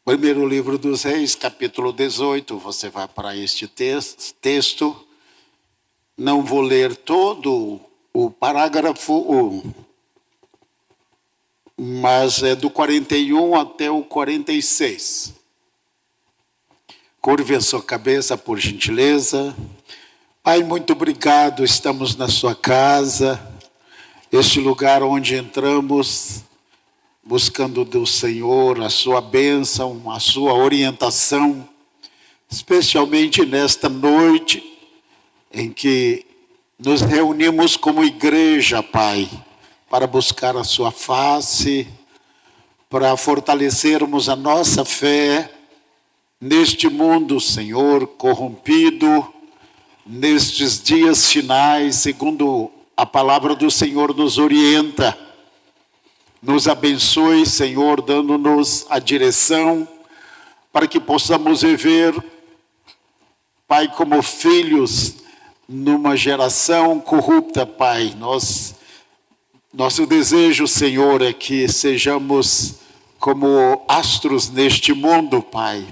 Primeiro livro dos Reis, capítulo 18, você vai para este texto. Não vou ler todo o parágrafo, mas é do 41 até o 46. Curve a sua cabeça, por gentileza. Pai, muito obrigado, estamos na sua casa, este lugar onde entramos, buscando do Senhor a sua bênção, a sua orientação, especialmente nesta noite em que nos reunimos como igreja, Pai, para buscar a sua face, para fortalecermos a nossa fé neste mundo, Senhor, corrompido, nestes dias finais, segundo a palavra do Senhor nos orienta. Nos abençoe, Senhor, dando-nos a direção para que possamos viver, Pai, como filhos numa geração corrupta, Pai. Nosso desejo, Senhor, é que sejamos como astros neste mundo, Pai,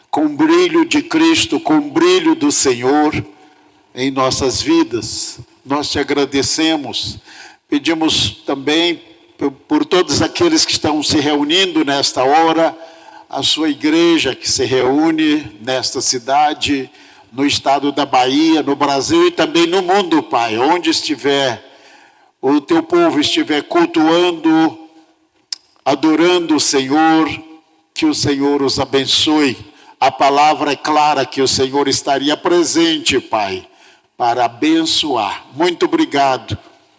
com o brilho de Cristo, com o brilho do Senhor em nossas vidas. Nós te agradecemos, pedimos também por todos aqueles que estão se reunindo nesta hora, a sua igreja que se reúne nesta cidade, no estado da Bahia, no Brasil e também no mundo, Pai, onde estiver, o teu povo estiver cultuando, adorando o Senhor, que o Senhor os abençoe. A palavra é clara que o Senhor estaria presente, Pai, para abençoar. Muito obrigado,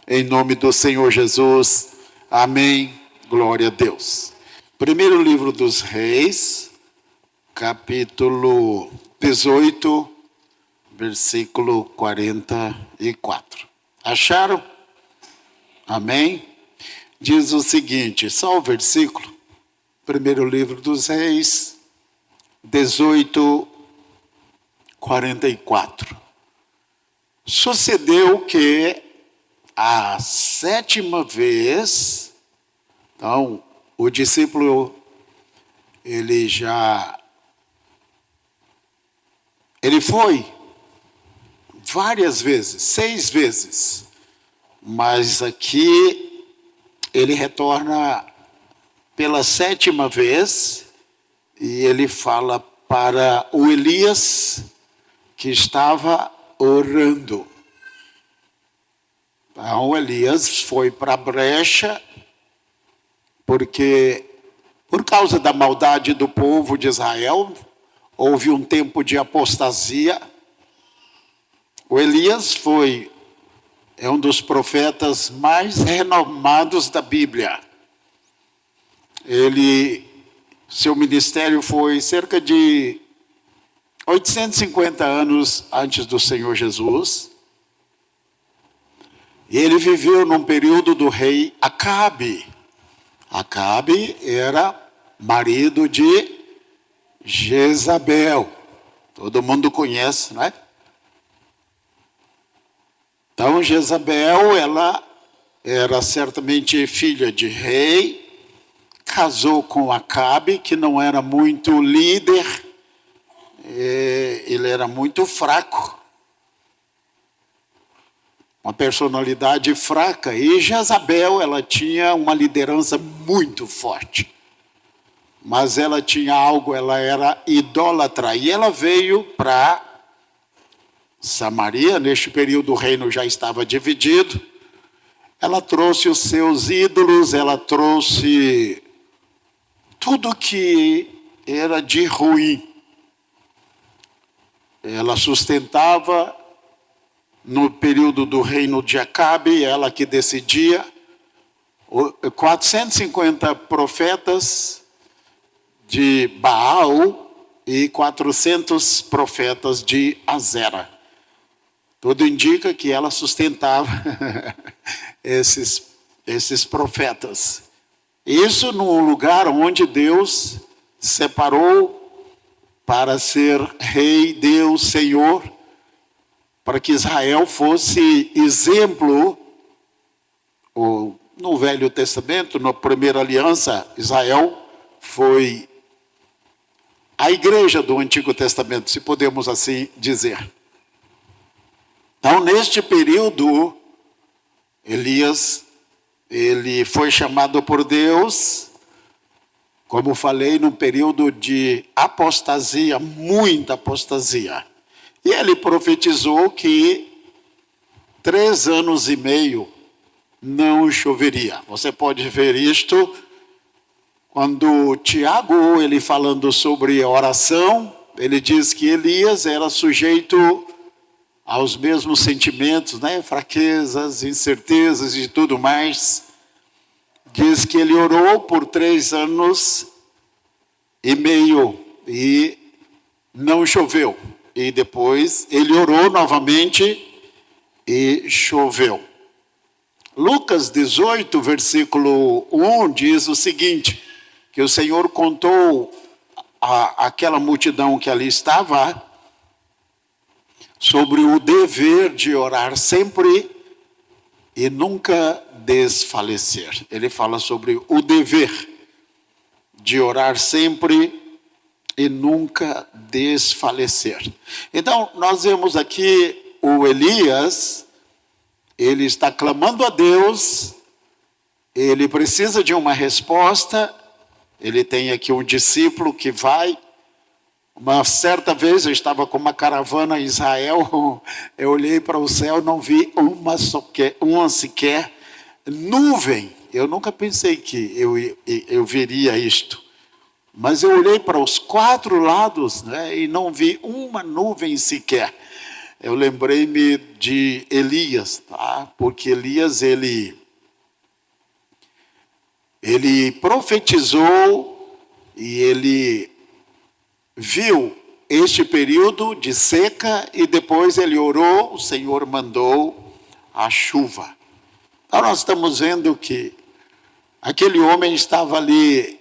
em nome do Senhor Jesus. Amém, glória a Deus. Primeiro livro dos Reis, capítulo 18, versículo 44. Acharam? Amém? Diz o seguinte, só o versículo, primeiro livro dos Reis, 18, 44. Sucedeu que a sétima vez, então, o discípulo, ele foi várias vezes, 6 vezes, mas aqui ele retorna pela 7ª vez e ele fala para o Elias que estava orando. Então Elias foi para a brecha, porque por causa da maldade do povo de Israel, houve um tempo de apostasia. O Elias é um dos profetas mais renomados da Bíblia. Seu ministério foi cerca de 850 anos antes do Senhor Jesus. E ele viveu num período do rei Acabe. Acabe era marido de Jezabel. Todo mundo conhece, não é? Então, Jezabel, ela era certamente filha de rei, casou com Acabe, que não era muito líder, ele era muito fraco. Uma personalidade fraca, e Jezabel, ela tinha uma liderança muito forte, mas ela tinha algo, ela era idólatra, e ela veio para Samaria. Neste período o reino já estava dividido, ela trouxe os seus ídolos, ela trouxe tudo que era de ruim, ela sustentava. No período do reino de Acabe, ela que decidia, 450 profetas de Baal e 400 profetas de Azera. Tudo indica que ela sustentava esses profetas. Isso num lugar onde Deus separou para ser rei, Deus, Senhor, para que Israel fosse exemplo. No Velho Testamento, na primeira aliança, Israel foi a igreja do Antigo Testamento, se podemos assim dizer. Então, neste período, Elias, ele foi chamado por Deus, como falei, num período de apostasia, muita apostasia. E ele profetizou que 3 anos e meio não choveria. Você pode ver isto quando Tiago, ele falando sobre oração, ele diz que Elias era sujeito aos mesmos sentimentos, né? Fraquezas, incertezas e tudo mais. Diz que ele orou por 3 anos e meio e não choveu. E depois ele orou novamente e choveu. Lucas 18, versículo 1 diz o seguinte, que o Senhor contou àquela multidão que ali estava sobre o dever de orar sempre e nunca desfalecer. Ele fala sobre o dever de orar sempre e nunca desfalecer. Então, nós vemos aqui o Elias, ele está clamando a Deus, ele precisa de uma resposta, ele tem aqui um discípulo que vai. Uma certa vez eu estava com uma caravana em Israel, eu olhei para o céu, não vi uma sequer nuvem. Eu nunca pensei que eu veria isto. Mas eu olhei para os 4 lados, né, e não vi uma nuvem sequer. Eu lembrei-me de Elias, tá? Porque Elias, ele profetizou e ele viu este período de seca e depois ele orou, o Senhor mandou a chuva. Então nós estamos vendo que aquele homem estava ali,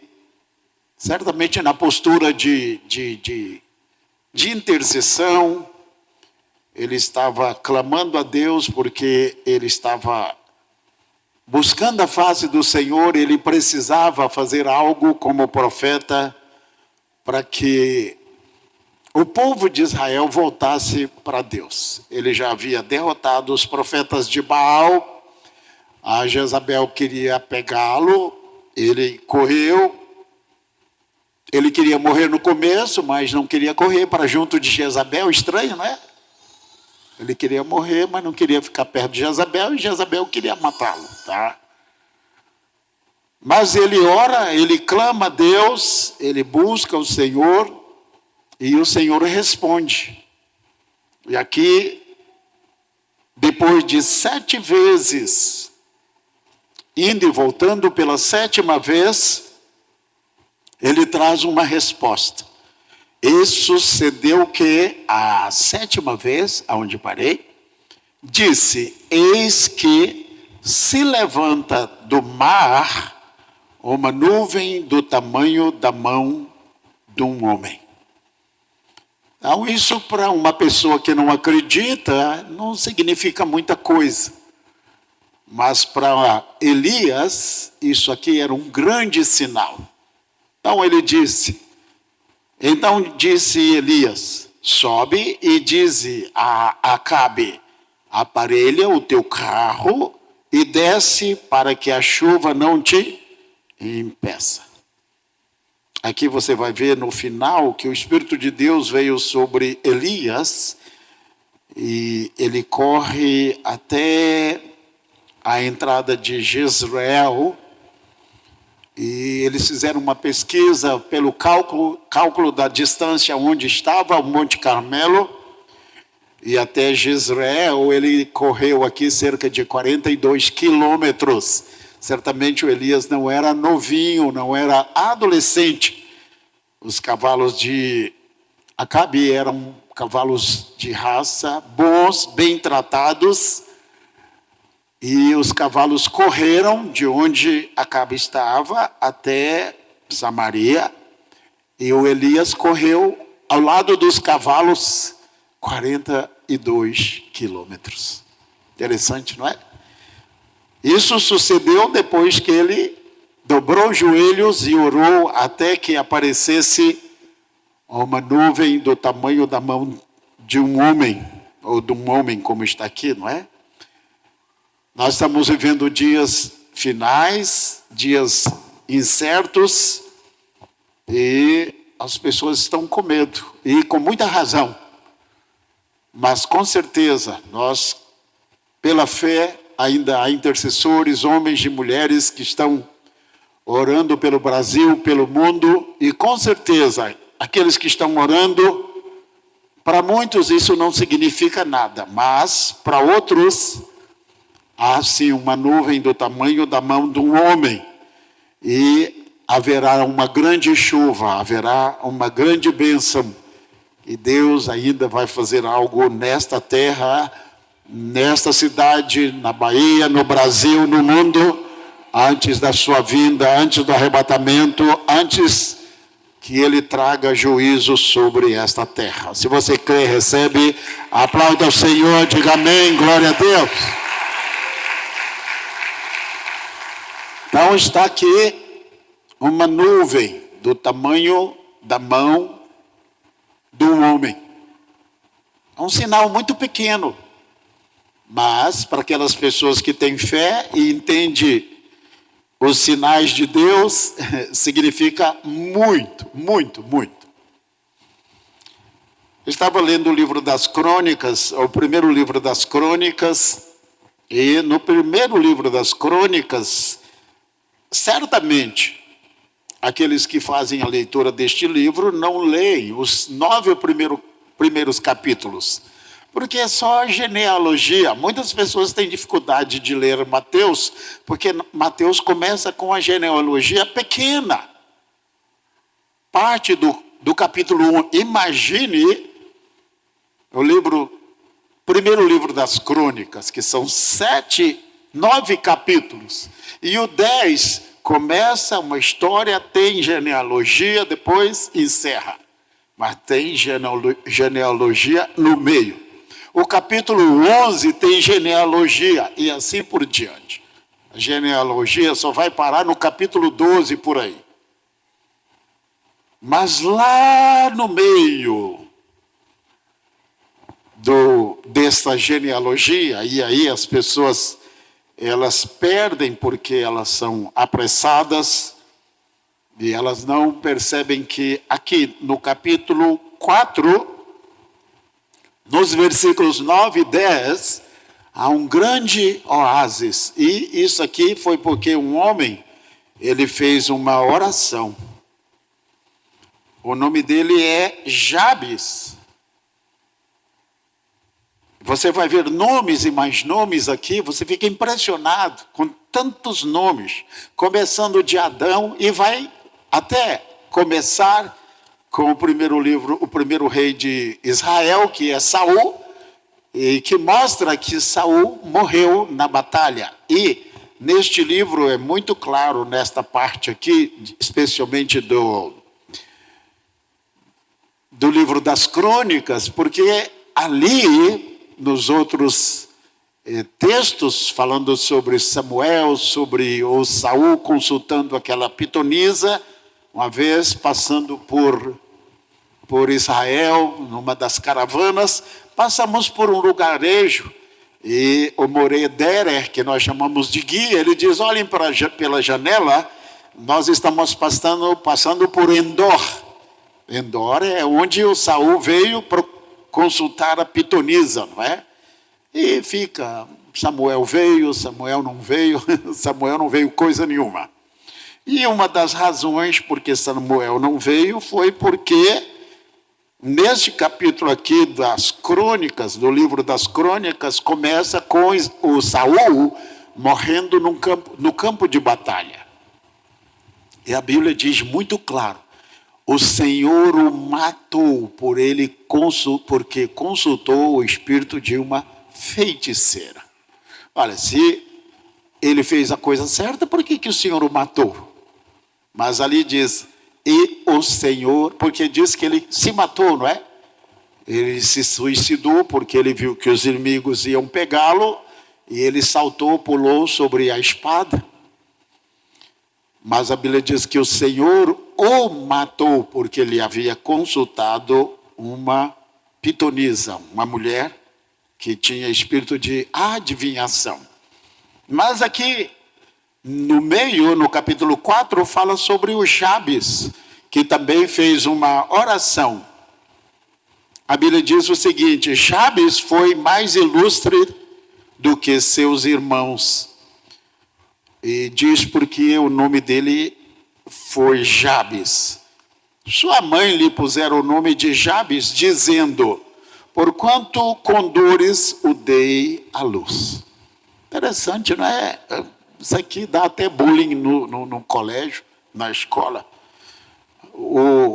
certamente na postura de intercessão, ele estava clamando a Deus porque ele estava buscando a face do Senhor, ele precisava fazer algo como profeta para que o povo de Israel voltasse para Deus. Ele já havia derrotado os profetas de Baal, a Jezabel queria pegá-lo, ele correu, ele queria morrer no começo, mas não queria correr para junto de Jezabel, estranho, não é? Ele queria morrer, mas não queria ficar perto de Jezabel, e Jezabel queria matá-lo, tá? Mas ele ora, ele clama a Deus, ele busca o Senhor, e o Senhor responde. E aqui, depois de 7 vezes, indo e voltando pela 7ª vez, ele traz uma resposta. E sucedeu que a 7ª vez, aonde parei, disse, eis que se levanta do mar uma nuvem do tamanho da mão de um homem. Então, isso para uma pessoa que não acredita, não significa muita coisa. Mas para Elias, isso aqui era um grande sinal. Então ele disse, Elias, sobe e dize a Acabe, aparelha o teu carro e desce para que a chuva não te impeça. Aqui você vai ver no final que o Espírito de Deus veio sobre Elias e ele corre até a entrada de Jezreel e eles fizeram uma pesquisa pelo cálculo da distância onde estava o Monte Carmelo e até Jezreel ele correu aqui cerca de 42 quilômetros. Certamente o Elias não era novinho, não era adolescente. Os cavalos de Acabe eram cavalos de raça, bons, bem tratados. E os cavalos correram de onde Acabe estava até Samaria. E o Elias correu ao lado dos cavalos 42 quilômetros. Interessante, não é? Isso sucedeu depois que ele dobrou os joelhos e orou até que aparecesse uma nuvem do tamanho da mão de um homem, ou de um homem como está aqui, não é? Nós estamos vivendo dias finais, dias incertos, e as pessoas estão com medo, e com muita razão. Mas com certeza, nós, pela fé, ainda há intercessores, homens e mulheres que estão orando pelo Brasil, pelo mundo, e com certeza, aqueles que estão orando, para muitos isso não significa nada, mas para outros, há sim uma nuvem do tamanho da mão de um homem, e haverá uma grande chuva, haverá uma grande bênção, e Deus ainda vai fazer algo nesta terra, nesta cidade, na Bahia, no Brasil, no mundo, antes da sua vinda, antes do arrebatamento, antes que Ele traga juízo sobre esta terra. Se você crê, recebe, aplauda o Senhor, diga amém, glória a Deus. Então está aqui uma nuvem do tamanho da mão de um homem. É um sinal muito pequeno, mas para aquelas pessoas que têm fé e entendem os sinais de Deus, significa muito, muito, muito. Eu estava lendo o livro das Crônicas, o primeiro livro das Crônicas, e no primeiro livro das Crônicas, certamente, aqueles que fazem a leitura deste livro não leem os 9 primeiros capítulos, porque é só genealogia. Muitas pessoas têm dificuldade de ler Mateus, porque Mateus começa com a genealogia pequena. Parte do capítulo 1. Imagine o primeiro livro das Crônicas, que são 9 capítulos. E o 10 começa uma história, tem genealogia, depois encerra. Mas tem genealogia no meio. O capítulo 11 tem genealogia e assim por diante. A genealogia só vai parar no capítulo 12 por aí. Mas lá no meio dessa genealogia, e aí as pessoas, elas perdem porque elas são apressadas e elas não percebem que aqui no capítulo 4, nos versículos 9 e 10, há um grande oásis. E isso aqui foi porque um homem, ele fez uma oração. O nome dele é Jabes. Você vai ver nomes e mais nomes aqui, você fica impressionado com tantos nomes, começando de Adão e vai até começar com o primeiro rei de Israel, que é Saul, e que mostra que Saul morreu na batalha. E neste livro é muito claro, nesta parte aqui, especialmente do livro das Crônicas, porque ali, nos outros textos, falando sobre Samuel, sobre o Saul consultando aquela pitonisa, uma vez passando por Israel, numa das caravanas, passamos por um lugarejo, e o Morederer, que nós chamamos de guia, ele diz, olhem pela janela, nós estamos passando por Endor. Endor é onde o Saul veio para consultar a pitonisa, não é? E fica, Samuel veio, Samuel não veio, Samuel não veio coisa nenhuma. E uma das razões por que Samuel não veio foi porque, neste capítulo aqui das Crônicas, do livro das Crônicas, começa com o Saul morrendo no campo de batalha. E a Bíblia diz muito claro, o Senhor o matou porque consultou o espírito de uma feiticeira. Olha, se ele fez a coisa certa, por que o Senhor o matou? Mas ali diz, e o Senhor, porque diz que ele se matou, não é? Ele se suicidou porque ele viu que os inimigos iam pegá-lo, e ele saltou, pulou sobre a espada. Mas a Bíblia diz que o Senhor o matou porque ele havia consultado uma pitonisa, uma mulher que tinha espírito de adivinhação. Mas aqui no meio, no capítulo 4, fala sobre o Jabes, que também fez uma oração. A Bíblia diz o seguinte: Jabes foi mais ilustre do que seus irmãos. E diz porque o nome dele foi Jabes. Sua mãe lhe puseram o nome de Jabes, dizendo: porquanto com dores o dei à luz. Interessante, não é? Isso aqui dá até bullying no colégio, na escola.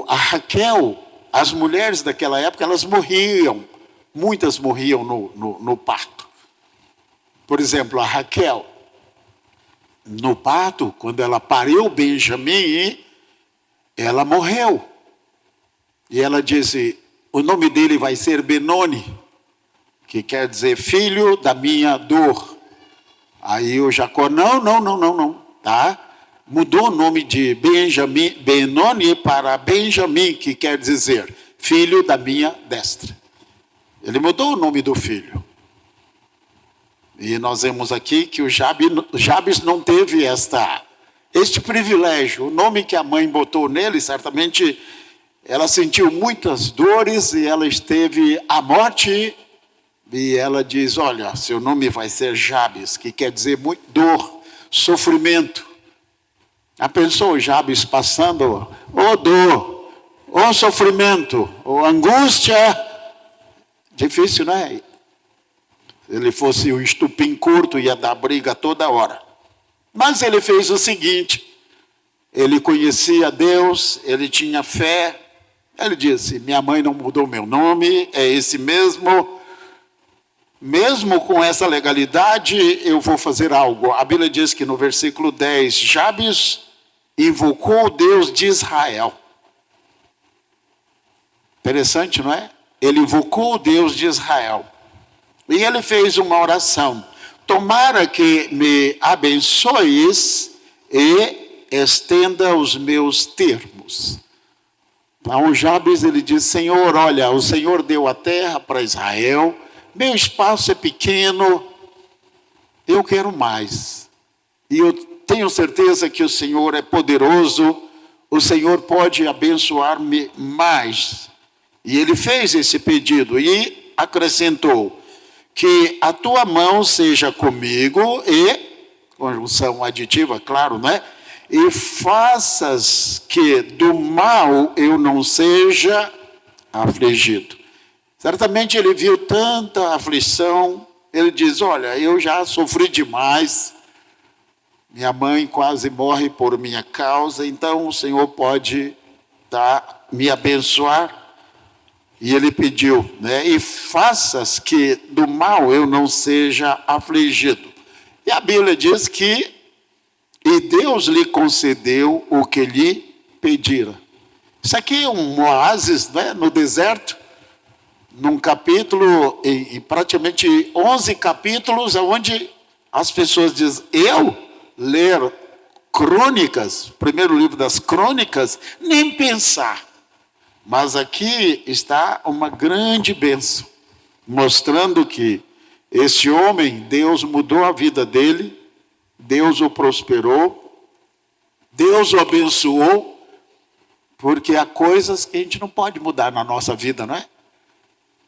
A Raquel, as mulheres daquela época, elas morriam. Muitas morriam no parto. Por exemplo, a Raquel, no parto, quando ela pariu Benjamim, ela morreu. E ela disse: o nome dele vai ser Benoni, que quer dizer filho da minha dor. Aí o Jacó, não, tá? Mudou o nome de Benoni para Benjamim, que quer dizer filho da minha destra. Ele mudou o nome do filho. E nós vemos aqui que o Jabes não teve este privilégio. O nome que a mãe botou nele, certamente ela sentiu muitas dores e ela esteve à morte. E ela diz: olha, seu nome vai ser Jabes, que quer dizer muito dor, sofrimento. Já pensou Jabes passando, dor, sofrimento, angústia? Difícil, não é? Se ele fosse um estupim curto, ia dar briga toda hora. Mas ele fez o seguinte: ele conhecia Deus, ele tinha fé. Ele disse: minha mãe não mudou meu nome, é esse mesmo. Mesmo com essa legalidade, eu vou fazer algo. A Bíblia diz que no versículo 10, Jabes invocou o Deus de Israel. Interessante, não é? Ele invocou o Deus de Israel. E ele fez uma oração: tomara que me abençoes e estenda os meus termos. Então Jabes, ele diz: Senhor, olha, o Senhor deu a terra para Israel, meu espaço é pequeno, eu quero mais. E eu tenho certeza que o Senhor é poderoso, o Senhor pode abençoar-me mais. E ele fez esse pedido e acrescentou: que a tua mão seja comigo e, conjunção aditiva, claro, né? E faças que do mal eu não seja afligido. Certamente ele viu tanta aflição, ele diz: olha, eu já sofri demais, minha mãe quase morre por minha causa, então o Senhor pode me abençoar. E ele pediu, né? E faças que do mal eu não seja afligido. E a Bíblia diz que e Deus lhe concedeu o que lhe pedira. Isso aqui é um oásis, né, no deserto, num capítulo, em praticamente 11 capítulos, onde as pessoas dizem: eu ler crônicas, primeiro livro das crônicas, nem pensar. Mas aqui está uma grande bênção, mostrando que esse homem, Deus mudou a vida dele, Deus o prosperou, Deus o abençoou, porque há coisas que a gente não pode mudar na nossa vida, não é?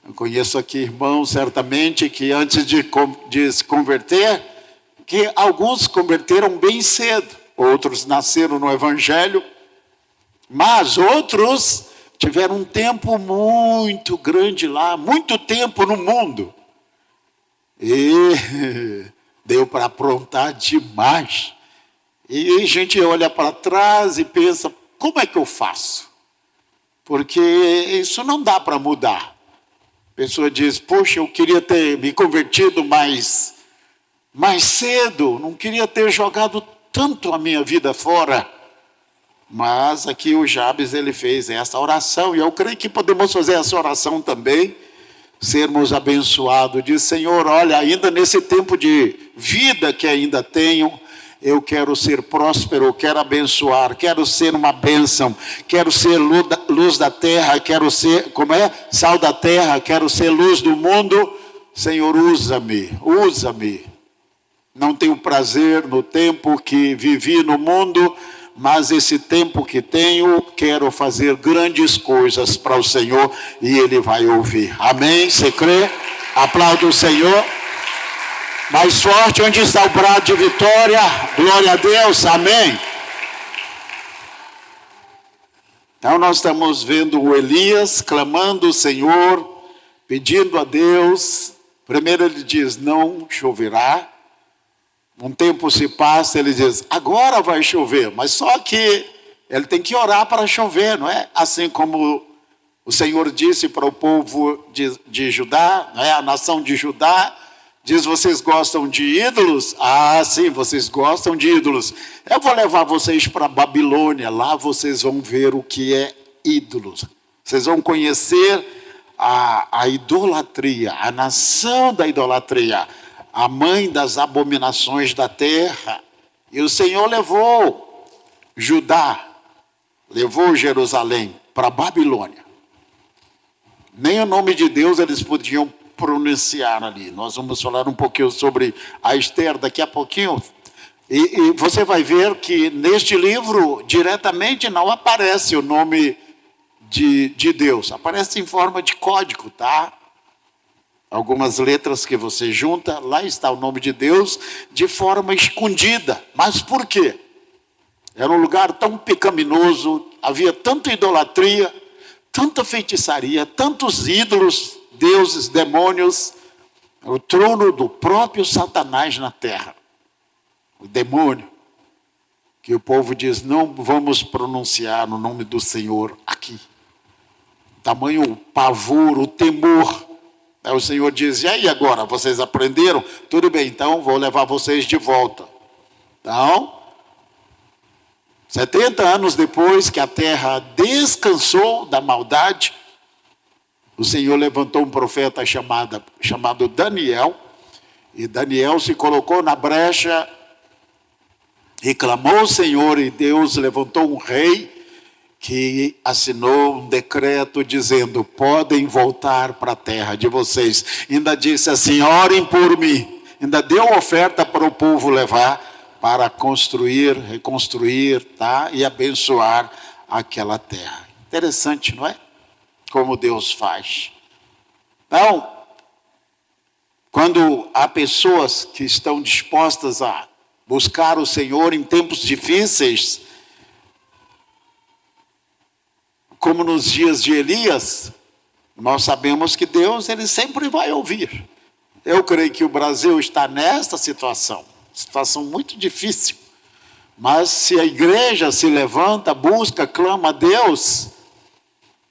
Eu conheço aqui irmãos, certamente, que antes de se converter, que alguns converteram bem cedo, outros nasceram no Evangelho, mas outros tiveram um tempo muito grande lá, muito tempo no mundo. E deu para aprontar demais. E a gente olha para trás e pensa: como é que eu faço? Porque isso não dá para mudar. A pessoa diz: poxa, eu queria ter me convertido mais cedo, não queria ter jogado tanto a minha vida fora. Mas aqui o Jabes, ele fez essa oração, e eu creio que podemos fazer essa oração também, sermos abençoados. Diz: Senhor, olha, ainda nesse tempo de vida que ainda tenho, eu quero ser próspero, eu quero abençoar, quero ser uma bênção, quero ser luz da terra, quero ser, sal da terra, quero ser luz do mundo. Senhor, usa-me, usa-me. Não tenho prazer no tempo que vivi no mundo, mas esse tempo que tenho, quero fazer grandes coisas para o Senhor e Ele vai ouvir. Amém? Você crê? Aplaude o Senhor. Mais forte, onde está o brado de vitória? Glória a Deus, amém. Então nós estamos vendo o Elias clamando o Senhor, pedindo a Deus. Primeiro ele diz, não choverá. Um tempo se passa, ele diz, agora vai chover. Mas só que ele tem que orar para chover, não é? Assim como o Senhor disse para o povo de Judá, não é? A nação de Judá, diz, vocês gostam de ídolos? Ah, sim, vocês gostam de ídolos. Eu vou levar vocês para a Babilônia, lá vocês vão ver o que é ídolos. Vocês vão conhecer a idolatria, a nação da idolatria, a mãe das abominações da terra. E o Senhor levou Judá, levou Jerusalém para a Babilônia. Nem o nome de Deus eles podiam pronunciar ali. Nós vamos falar um pouquinho sobre a Esther daqui a pouquinho. E você vai ver que neste livro, diretamente, não aparece o nome de Deus. Aparece em forma de código, tá? Algumas letras que você junta, lá está o nome de Deus, de forma escondida. Mas por quê? Era um lugar tão pecaminoso, havia tanta idolatria, tanta feitiçaria, tantos ídolos, deuses, demônios, o trono do próprio Satanás na terra. O demônio, que o povo diz, não vamos pronunciar o nome do Senhor aqui. Tamanho o pavor, o temor. Aí o Senhor diz, e aí agora, vocês aprenderam? Tudo bem, então vou levar vocês de volta. Então, 70 anos depois que a terra descansou da maldade, o Senhor levantou um profeta chamado Daniel, e Daniel se colocou na brecha e clamou ao Senhor, e Deus levantou um rei que assinou um decreto dizendo, podem voltar para a terra de vocês. Ainda disse assim, orem por mim. Ainda deu oferta para o povo levar para construir, reconstruir, tá? E abençoar aquela terra. Interessante, não é? Como Deus faz. Então, quando há pessoas que estão dispostas a buscar o Senhor em tempos difíceis, como nos dias de Elias, nós sabemos que Deus, Ele sempre vai ouvir. Eu creio que o Brasil está nesta situação muito difícil. Mas se a igreja se levanta, busca, clama a Deus,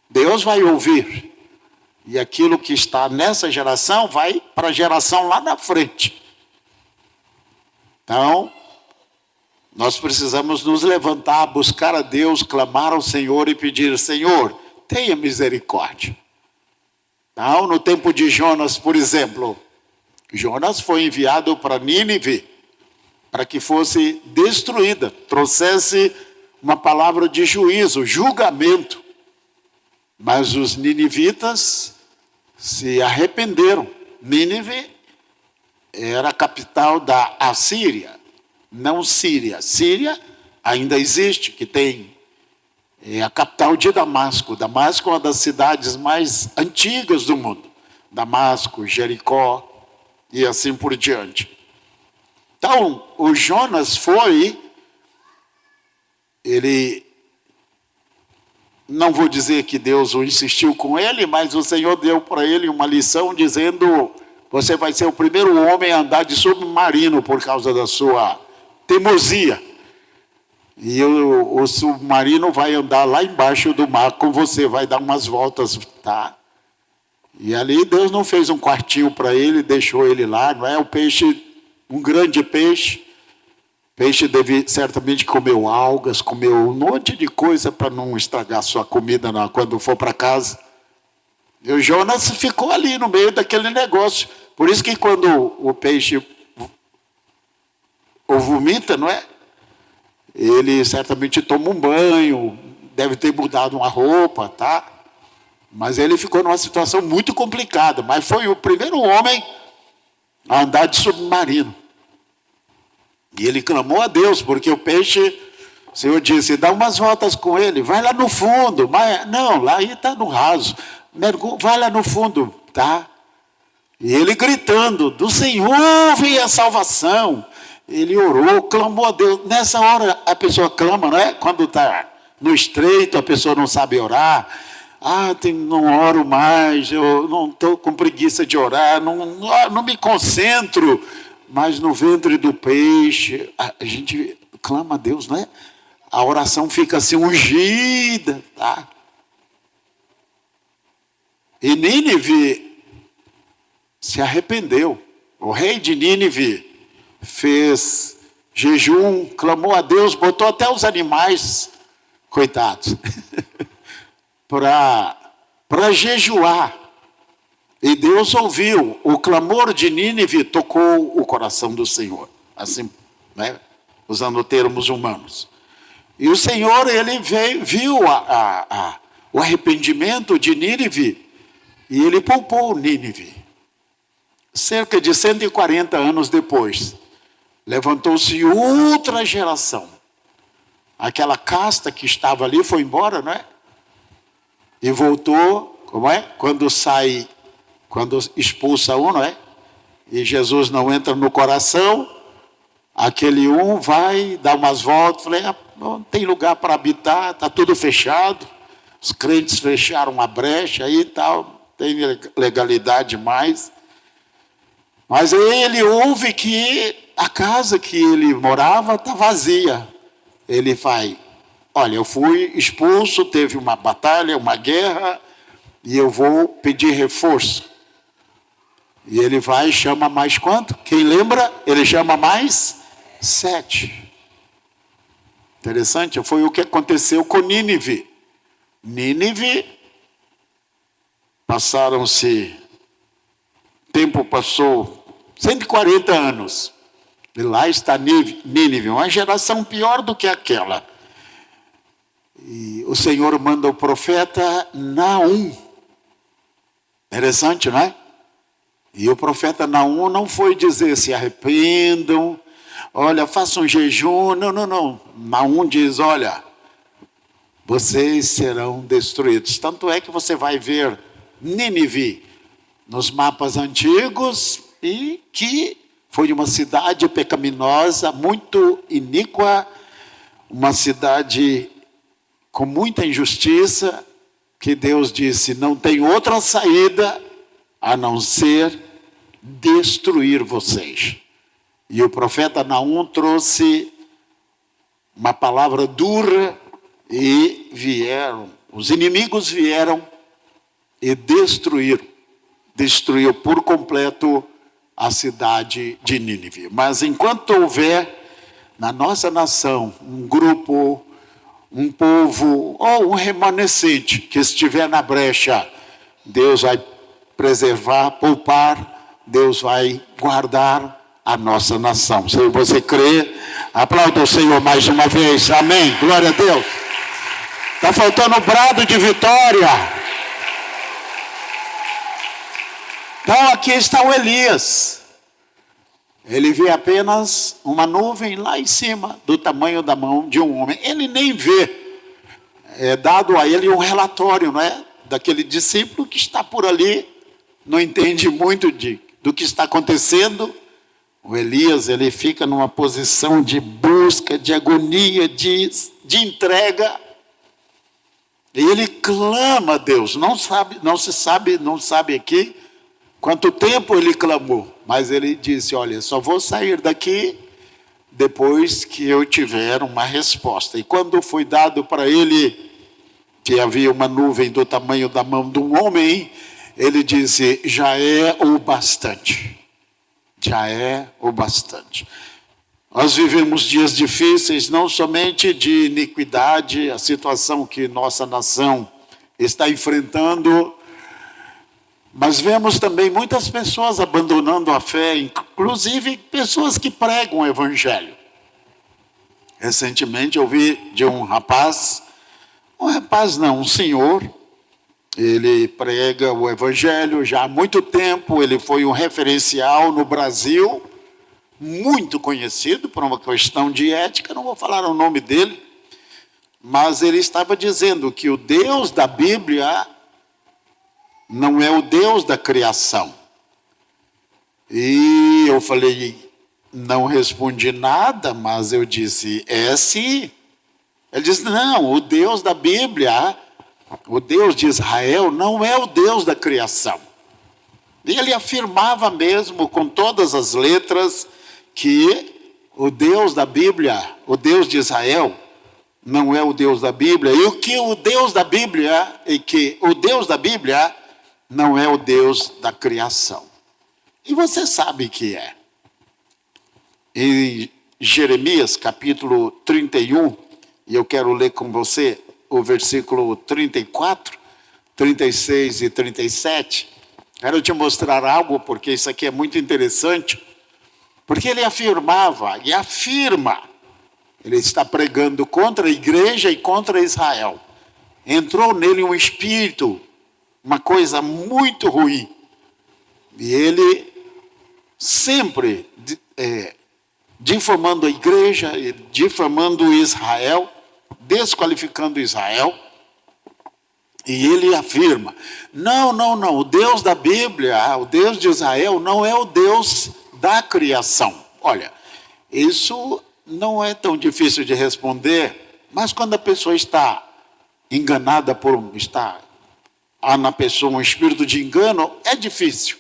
Deus vai ouvir. E aquilo que está nessa geração vai para a geração lá na frente. Então, nós precisamos nos levantar, buscar a Deus, clamar ao Senhor e pedir, Senhor, tenha misericórdia. Então, no tempo de Jonas, por exemplo, Jonas foi enviado para Nínive, para que fosse destruída, trouxesse uma palavra de juízo, julgamento. Mas os ninivitas se arrependeram. Nínive era a capital da Assíria, não Síria. Síria ainda existe, que tem a capital de Damasco. Damasco é uma das cidades mais antigas do mundo. Damasco, Jericó e assim por diante. Então, o Jonas ele, não vou dizer que Deus o insistiu com ele, mas o Senhor deu para ele uma lição dizendo, você vai ser o primeiro homem a andar de submarino por causa da sua teimosia. E o submarino vai andar lá embaixo do mar com você, vai dar umas voltas, tá? E ali Deus não fez um quartinho para ele, deixou ele lá, não é? O peixe, um grande peixe, certamente comeu algas, comeu um monte de coisa para não estragar sua comida quando for para casa. E o Jonas ficou ali no meio daquele negócio. Por isso que quando o peixe ou vomita, não é? Ele certamente toma um banho, deve ter mudado uma roupa, tá? Mas ele ficou numa situação muito complicada. Mas foi o primeiro homem a andar de submarino. E ele clamou a Deus, porque o peixe, o Senhor disse, dá umas voltas com ele, vai lá no fundo. Mas, não, lá aí está no raso. Vai lá no fundo, tá? E ele gritando, do Senhor vem a salvação. Ele orou, clamou a Deus. Nessa hora a pessoa clama, não é? Quando está no estreito, a pessoa não sabe orar. Não oro mais, eu não estou com preguiça de orar, não me concentro. Mas no ventre do peixe, a gente clama a Deus, não é? A oração fica assim ungida, tá? E Nínive se arrependeu. O rei de Nínive fez jejum, clamou a Deus, botou até os animais, coitados, para jejuar. E Deus ouviu. O clamor de Nínive tocou o coração do Senhor. Assim, né? Usando termos humanos. E o Senhor, ele viu o arrependimento de Nínive e ele poupou Nínive. Cerca de 140 anos depois, levantou-se outra geração. Aquela casta que estava ali foi embora, não é? E voltou, como é? Quando expulsa um, não é? E Jesus não entra no coração, aquele um vai dar umas voltas, falei, não tem lugar para habitar, está tudo fechado, os crentes fecharam a brecha aí e tal, tem legalidade mais. Mas aí ele ouve que a casa que ele morava está vazia. Ele vai, olha, eu fui expulso, teve uma batalha, uma guerra, e eu vou pedir reforço. E ele vai e chama mais quanto? Quem lembra? Ele chama mais 7. Interessante, foi o que aconteceu com Nínive. Nínive, tempo passou 140 anos. E lá está Nínive, uma geração pior do que aquela. E o Senhor manda o profeta Naum. Interessante, não é? E o profeta Naum não foi dizer se arrependam, olha, façam um jejum. Não. Naum diz, olha, vocês serão destruídos. Tanto é que você vai ver Nínive nos mapas antigos e que foi uma cidade pecaminosa, muito iníqua, uma cidade com muita injustiça, que Deus disse, não tem outra saída a não ser destruir vocês. E o profeta Naum trouxe uma palavra dura e os inimigos vieram e destruiu por completo a cidade de Nínive. Mas enquanto houver na nossa nação um grupo, um povo ou um remanescente que estiver na brecha, Deus vai preservar, poupar, Deus vai guardar a nossa nação. Se você crê, aplauda o Senhor mais uma vez. Amém. Glória a Deus. Está faltando um brado de vitória. Então aqui está o Elias. Ele vê apenas uma nuvem lá em cima, do tamanho da mão de um homem. Ele nem vê. É dado a ele um relatório, não é? Daquele discípulo que está por ali, não entende muito do que está acontecendo. O Elias, ele fica numa posição de busca, de agonia, de entrega. E ele clama a Deus. Não sabe aqui quanto tempo ele clamou. Mas ele disse, olha, só vou sair daqui depois que eu tiver uma resposta. E quando foi dado para ele que havia uma nuvem do tamanho da mão de um homem, ele disse, já é o bastante. Já é o bastante. Nós vivemos dias difíceis, não somente de iniquidade, a situação que nossa nação está enfrentando, mas vemos também muitas pessoas abandonando a fé, inclusive pessoas que pregam o evangelho. Recentemente eu vi de um senhor, ele prega o evangelho já há muito tempo, ele foi um referencial no Brasil, muito conhecido por uma questão de ética, não vou falar o nome dele, mas ele estava dizendo que o Deus da Bíblia não é o Deus da criação. E eu falei, não respondi nada, mas eu disse, é sim. Ele disse, não, o Deus da Bíblia, o Deus de Israel, não é o Deus da criação. E ele afirmava mesmo, com todas as letras, que o Deus da Bíblia, o Deus de Israel, não é o Deus da Bíblia. E que o Deus da Bíblia não é o Deus da criação. E você sabe que é. Em Jeremias, capítulo 31, e eu quero ler com você o versículo 34, 36 e 37. Quero te mostrar algo, porque isso aqui é muito interessante. Porque ele afirmava, e afirma, ele está pregando contra a igreja e contra Israel. Entrou nele um espírito, uma coisa muito ruim. E ele sempre difamando a igreja, difamando Israel, desqualificando Israel. E ele afirma, não, o Deus da Bíblia, o Deus de Israel, não é o Deus da criação. Olha, isso não é tão difícil de responder, mas quando a pessoa está enganada há na pessoa um espírito de engano, é difícil.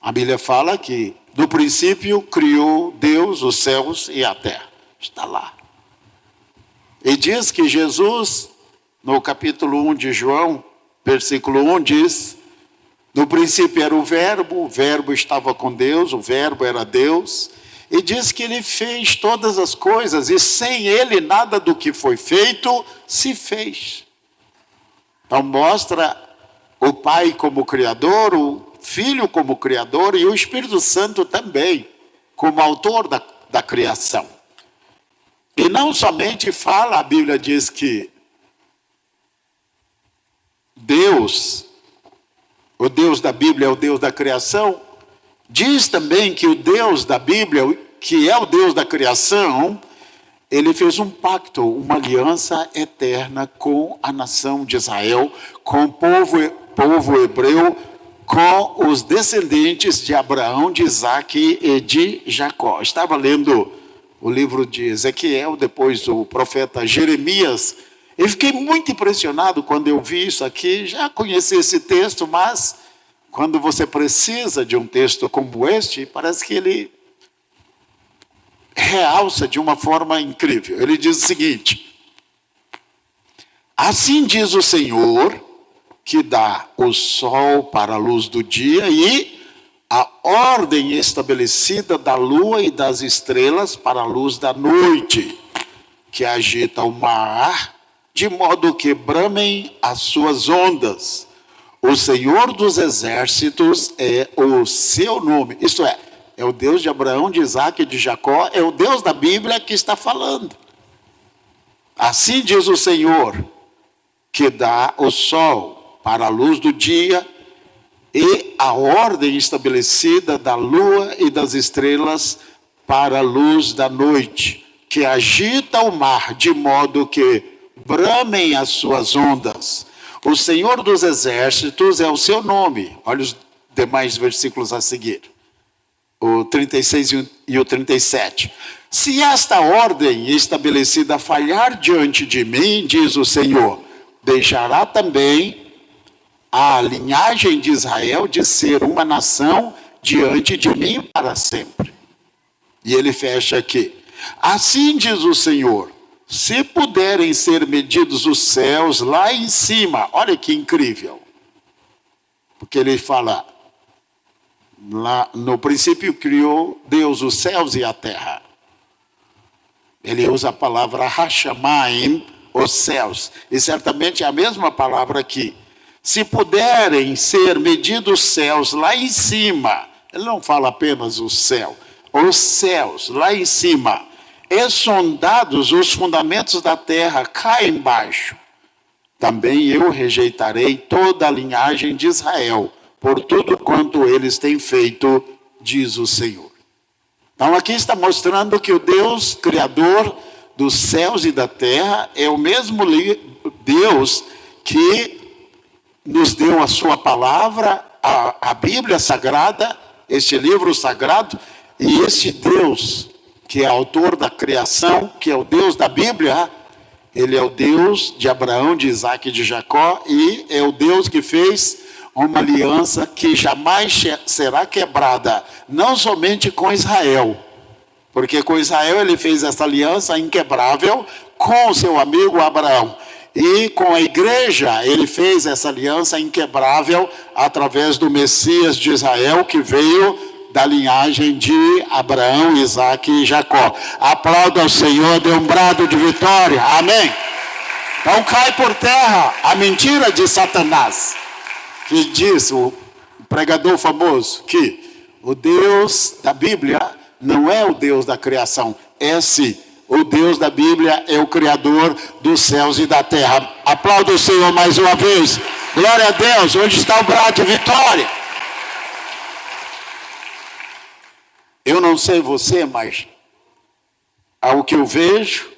A Bíblia fala que, no princípio, criou Deus os céus e a terra. Está lá. E diz que Jesus, no capítulo 1 de João, versículo 1, diz, no princípio era o verbo estava com Deus, o verbo era Deus. E diz que ele fez todas as coisas, e sem ele nada do que foi feito se fez. Então mostra o Pai como Criador, o Filho como Criador e o Espírito Santo também, como autor da criação. E não somente fala, a Bíblia diz que Deus, o Deus da Bíblia é o Deus da criação, diz também que o Deus da Bíblia, que é o Deus da criação, ele fez um pacto, uma aliança eterna com a nação de Israel, com o povo hebreu, com os descendentes de Abraão, de Isaac e de Jacó. Estava lendo o livro de Ezequiel, depois o profeta Jeremias. Eu fiquei muito impressionado quando eu vi isso aqui. Já conheci esse texto, mas quando você precisa de um texto como este, parece que ele realça de uma forma incrível. Ele diz o seguinte: assim diz o Senhor, que dá o sol para a luz do dia e a ordem estabelecida da lua e das estrelas para a luz da noite, que agita o mar, de modo que bramem as suas ondas. O Senhor dos exércitos é o seu nome. Isto é o Deus de Abraão, de Isaac e de Jacó, é o Deus da Bíblia que está falando. Assim diz o Senhor, que dá o sol para a luz do dia e a ordem estabelecida da lua e das estrelas para a luz da noite, que agita o mar de modo que bramem as suas ondas. O Senhor dos exércitos é o seu nome. Olha os demais versículos a seguir. O 36 e o 37. Se esta ordem estabelecida falhar diante de mim, diz o Senhor, deixará também a linhagem de Israel de ser uma nação diante de mim para sempre. E ele fecha aqui. Assim diz o Senhor, se puderem ser medidos os céus lá em cima, olha que incrível. Porque ele fala, lá no princípio criou Deus os céus e a terra. Ele usa a palavra Hashamayim, os céus. E certamente é a mesma palavra aqui. Se puderem ser medidos os céus lá em cima, ele não fala apenas o céu, os céus lá em cima, e sondados os fundamentos da terra cá embaixo, também eu rejeitarei toda a linhagem de Israel, por tudo quanto eles têm feito, diz o Senhor. Então aqui está mostrando que o Deus criador dos céus e da terra é o mesmo Deus que nos deu a sua palavra, a Bíblia Sagrada, este livro sagrado, e esse Deus que é autor da criação, que é o Deus da Bíblia, ele é o Deus de Abraão, de Isaac e de Jacó, e é o Deus que fez uma aliança que jamais será quebrada, não somente com Israel, porque com Israel ele fez essa aliança inquebrável com o seu amigo Abraão, e com a igreja ele fez essa aliança inquebrável através do Messias de Israel, que veio da linhagem de Abraão, Isaac e Jacó. Aplauda ao Senhor, dê um brado de vitória, amém? Então cai por terra a mentira de Satanás, que diz o pregador famoso que o Deus da Bíblia não é o Deus da criação, é sim, o Deus da Bíblia é o Criador dos céus e da terra. Aplauda o Senhor mais uma vez, glória a Deus. Onde está o brado de vitória? Eu não sei você, mas ao que eu vejo,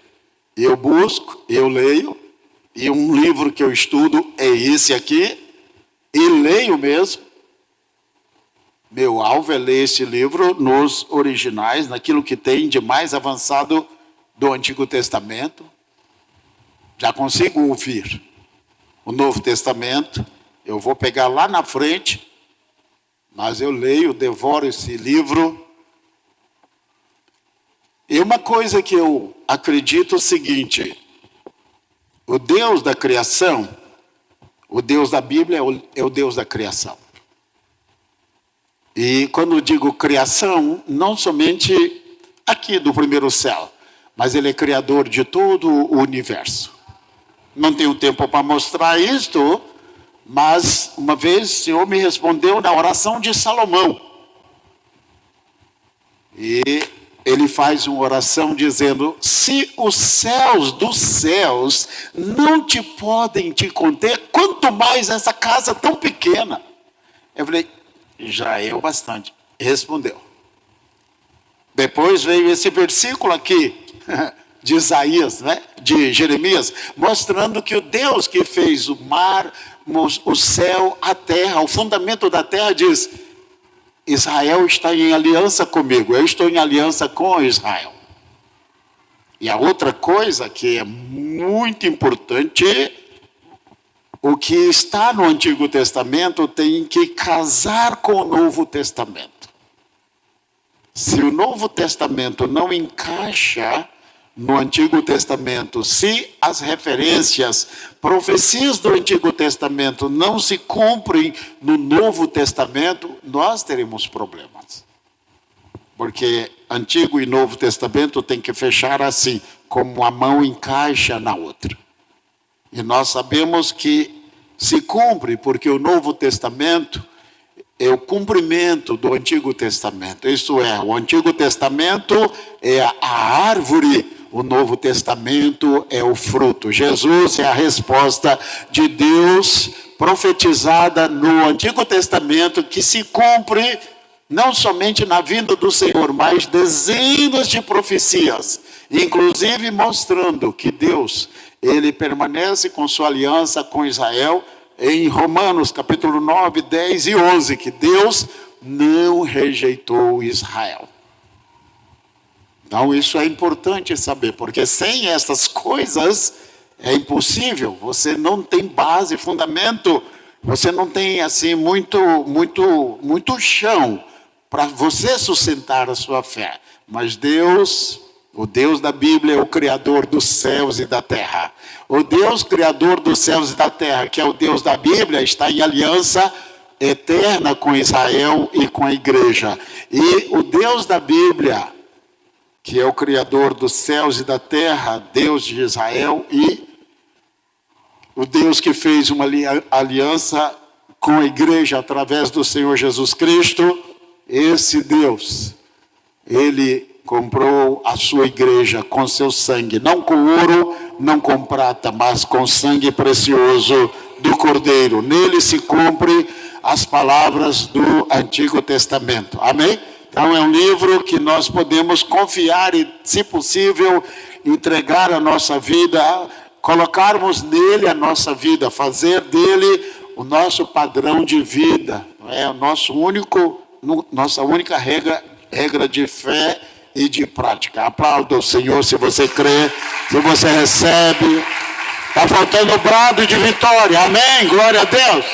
eu busco, eu leio, e um livro que eu estudo é esse aqui, e leio mesmo. Meu alvo é ler esse livro nos originais, naquilo que tem de mais avançado do Antigo Testamento. Já consigo ouvir o Novo Testamento, eu vou pegar lá na frente, mas eu leio, devoro esse livro. E uma coisa que eu acredito é o seguinte: o Deus da criação, o Deus da Bíblia é o Deus da criação. E quando eu digo criação, não somente aqui do primeiro céu, mas ele é criador de todo o universo. Não tenho tempo para mostrar isto, mas uma vez o Senhor me respondeu na oração de Salomão. E ele faz uma oração dizendo: se os céus dos céus não te podem te conter, quanto mais essa casa tão pequena. Eu falei, já é o bastante. Respondeu. Depois veio esse versículo aqui, de Isaías, né? De Jeremias, mostrando que o Deus que fez o mar, o céu, a terra, o fundamento da terra, diz: Israel está em aliança comigo, eu estou em aliança com Israel. E a outra coisa que é muito importante, o que está no Antigo Testamento tem que casar com o Novo Testamento. Se o Novo Testamento não encaixa no Antigo Testamento, se as referências, profecias do Antigo Testamento não se cumprem no Novo Testamento, nós teremos problemas. Porque Antigo e Novo Testamento tem que fechar assim, como a mão encaixa na outra. E nós sabemos que se cumpre, porque o Novo Testamento é o cumprimento do Antigo Testamento. Isso é, o Antigo Testamento é a árvore, o Novo Testamento é o fruto. Jesus é a resposta de Deus profetizada no Antigo Testamento, que se cumpre não somente na vinda do Senhor, mas dezenas de profecias, inclusive mostrando que Deus, ele permanece com sua aliança com Israel, em Romanos capítulo 9, 10 e 11, que Deus não rejeitou Israel. Então isso é importante saber, porque sem essas coisas é impossível, você não tem base, fundamento, você não tem assim muito chão para você sustentar a sua fé. Mas Deus, o Deus da Bíblia, é o Criador dos céus e da terra. O Deus Criador dos céus e da terra, que é o Deus da Bíblia, está em aliança eterna com Israel e com a igreja. E o Deus da Bíblia, que é o Criador dos céus e da terra, Deus de Israel, e o Deus que fez uma aliança com a igreja através do Senhor Jesus Cristo, esse Deus, ele comprou a sua igreja com seu sangue, não com ouro, não com prata, mas com sangue precioso do Cordeiro. Nele se cumpre as palavras do Antigo Testamento. Amém? Então é um livro que nós podemos confiar e, se possível, entregar a nossa vida, colocarmos nele a nossa vida, fazer dele o nosso padrão de vida. É o nossa única regra de fé e de prática. Aplauda o Senhor se você crê, se você recebe. Está faltando o brado de vitória. Amém? Glória a Deus.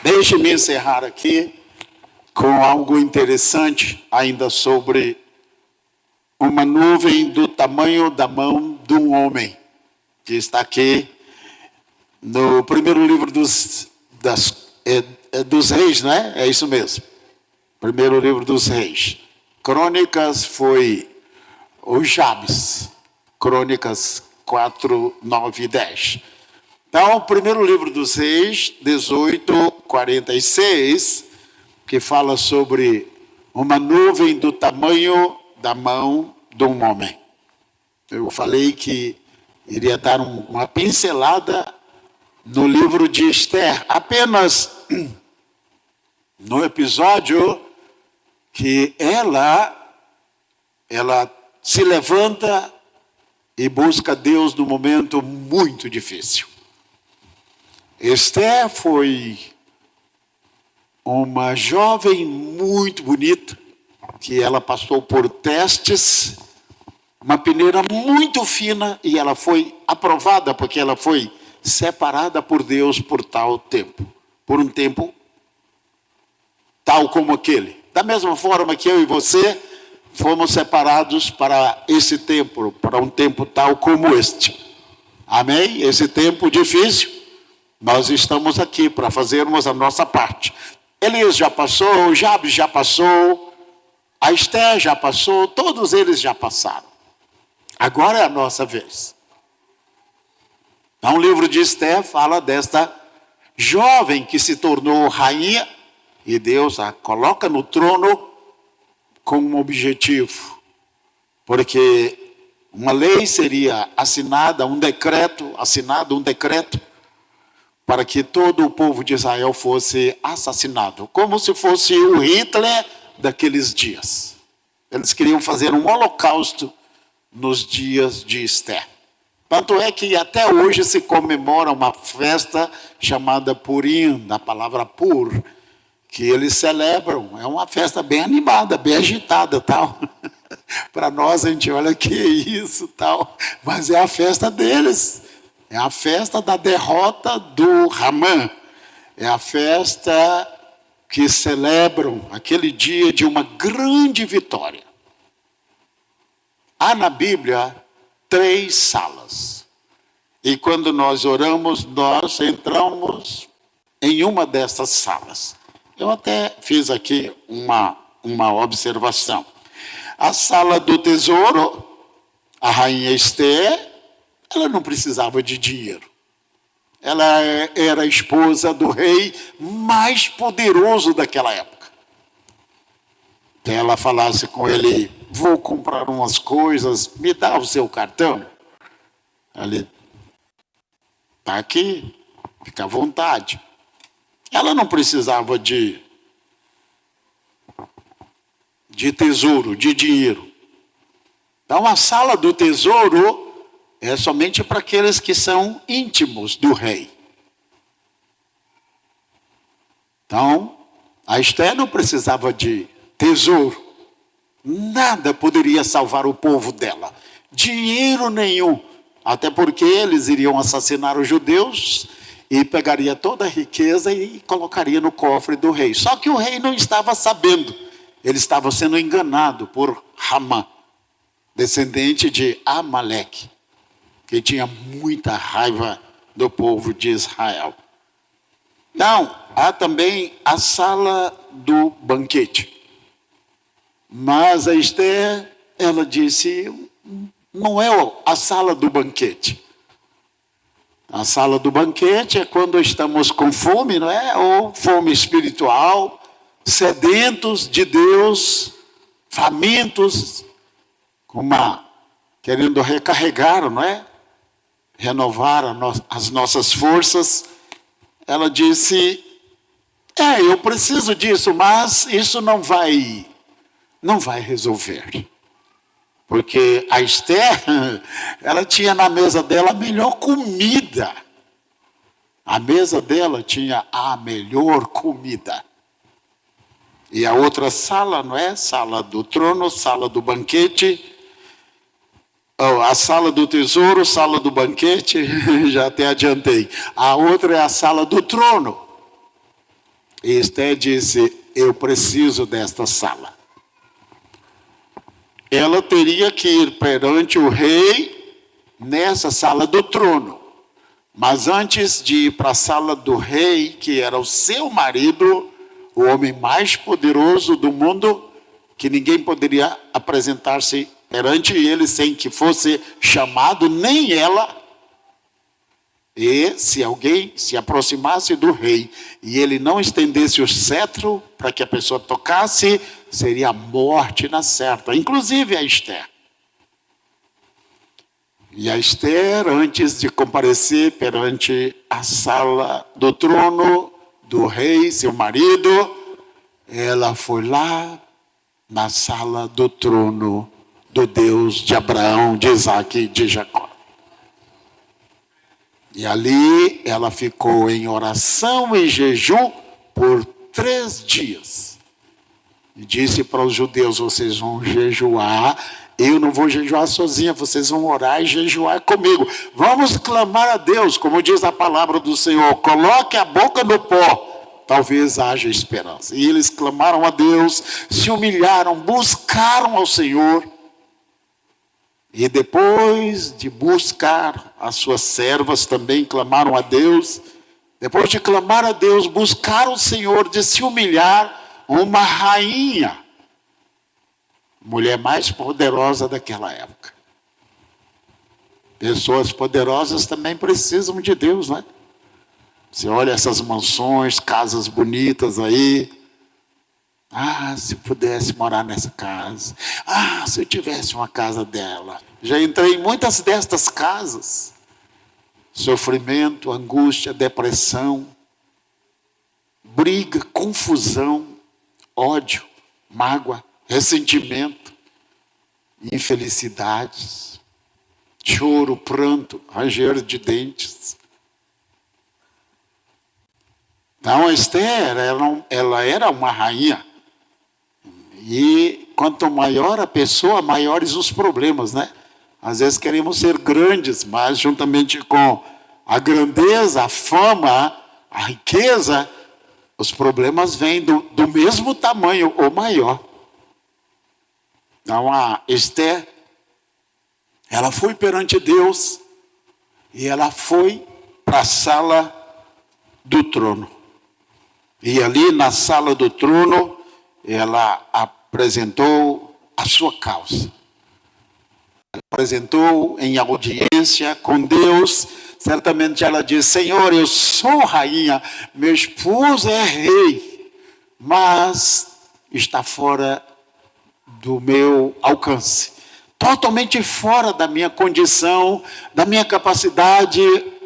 Deixe-me encerrar aqui com algo interessante ainda sobre uma nuvem do tamanho da mão de um homem, que está aqui no primeiro livro dos reis, né? É isso mesmo. Primeiro livro dos reis. Crônicas foi o Jabes. Crônicas 4, 9 e 10. Então, o primeiro livro dos reis, 18, 46, que fala sobre uma nuvem do tamanho da mão de um homem. Eu falei que iria dar uma pincelada no livro de Esther, apenas no episódio que ela se levanta e busca Deus num momento muito difícil. Esther foi uma jovem muito bonita, que ela passou por testes, uma peneira muito fina, e ela foi aprovada, porque ela foi separada por Deus por tal tempo, por um tempo tal como aquele. Da mesma forma que eu e você fomos separados para esse tempo, para um tempo tal como este. Amém? Esse tempo difícil, nós estamos aqui para fazermos a nossa parte. Elias já passou, Jabes já passou, a Esther já passou, todos eles já passaram. Agora é a nossa vez. Então, o livro de Esther fala desta jovem que se tornou rainha, e Deus a coloca no trono com um objetivo. Porque uma lei seria assinado um decreto, para que todo o povo de Israel fosse assassinado, como se fosse o Hitler daqueles dias. Eles queriam fazer um holocausto nos dias de Esther. Tanto é que até hoje se comemora uma festa chamada Purim, da palavra pur, que eles celebram. É uma festa bem animada, bem agitada, tal. Para nós a gente olha que isso, tal, mas é a festa deles. É a festa da derrota do Ramã. É a festa que celebram aquele dia de uma grande vitória. Há na Bíblia 3 salas. E quando nós oramos, nós entramos em uma dessas salas. Eu até fiz aqui uma observação. A sala do tesouro, a rainha Esther, ela não precisava de dinheiro. Ela era a esposa do rei mais poderoso daquela época. Se ela falasse com ele, vou comprar umas coisas, me dá o seu cartão. Ele, está aqui, fica à vontade. Ela não precisava de tesouro, de dinheiro. Então, a sala do tesouro é somente para aqueles que são íntimos do rei. Então, a Esther não precisava de tesouro. Nada poderia salvar o povo dela. Dinheiro nenhum. Até porque eles iriam assassinar os judeus e pegaria toda a riqueza e colocaria no cofre do rei. Só que o rei não estava sabendo. Ele estava sendo enganado por Ramã, descendente de Amaleque, que tinha muita raiva do povo de Israel. Então, há também a sala do banquete. Mas a Esther, ela disse, não é a sala do banquete. A sala do banquete é quando estamos com fome, não é? Ou fome espiritual, sedentos de Deus, famintos, querendo recarregar, não é? Renovar as nossas forças. Ela disse, eu preciso disso, mas isso não vai resolver. Porque a Esther, ela tinha na mesa dela a melhor comida. A mesa dela tinha a melhor comida. E a outra sala, não é? Sala do trono, sala do banquete. A sala do tesouro, sala do banquete, já até adiantei. A outra é a sala do trono. E Esther disse, eu preciso desta sala. Ela teria que ir perante o rei nessa sala do trono. Mas antes de ir para a sala do rei, que era o seu marido, o homem mais poderoso do mundo, que ninguém poderia apresentar-se perante ele sem que fosse chamado, nem ela. E se alguém se aproximasse do rei e ele não estendesse o cetro para que a pessoa tocasse, seria a morte na certa, inclusive a Esther. E a Esther, antes de comparecer perante a sala do trono do rei, seu marido, ela foi lá na sala do trono do Deus de Abraão, de Isaac e de Jacó. E ali ela ficou em oração e jejum por 3 dias. E disse para os judeus, vocês vão jejuar, eu não vou jejuar sozinha, vocês vão orar e jejuar comigo. Vamos clamar a Deus, como diz a palavra do Senhor, coloque a boca no pó, talvez haja esperança. E eles clamaram a Deus, se humilharam, buscaram ao Senhor. E depois de buscar, as suas servas também clamaram a Deus. Depois de clamar a Deus, buscar o Senhor, de se humilhar, uma rainha, mulher mais poderosa daquela época. Pessoas poderosas também precisam de Deus, né? Você olha essas mansões, casas bonitas aí. Se pudesse morar nessa casa. Se eu tivesse uma casa dela. Já entrei em muitas destas casas. Sofrimento, angústia, depressão, briga, confusão, ódio, mágoa, ressentimento, infelicidades, choro, pranto, ranger de dentes. Então, Esther, ela era uma rainha. E quanto maior a pessoa, maiores os problemas, né? Às vezes queremos ser grandes, mas juntamente com a grandeza, a fama, a riqueza, os problemas vêm do mesmo tamanho ou maior. Então a Esther, ela foi perante Deus e ela foi para a sala do trono. E ali na sala do trono, ela apresentou a sua causa. Ela apresentou em audiência com Deus. Certamente ela disse, Senhor, eu sou rainha, meu esposo é rei, mas está fora do meu alcance. Totalmente fora da minha condição, da minha capacidade,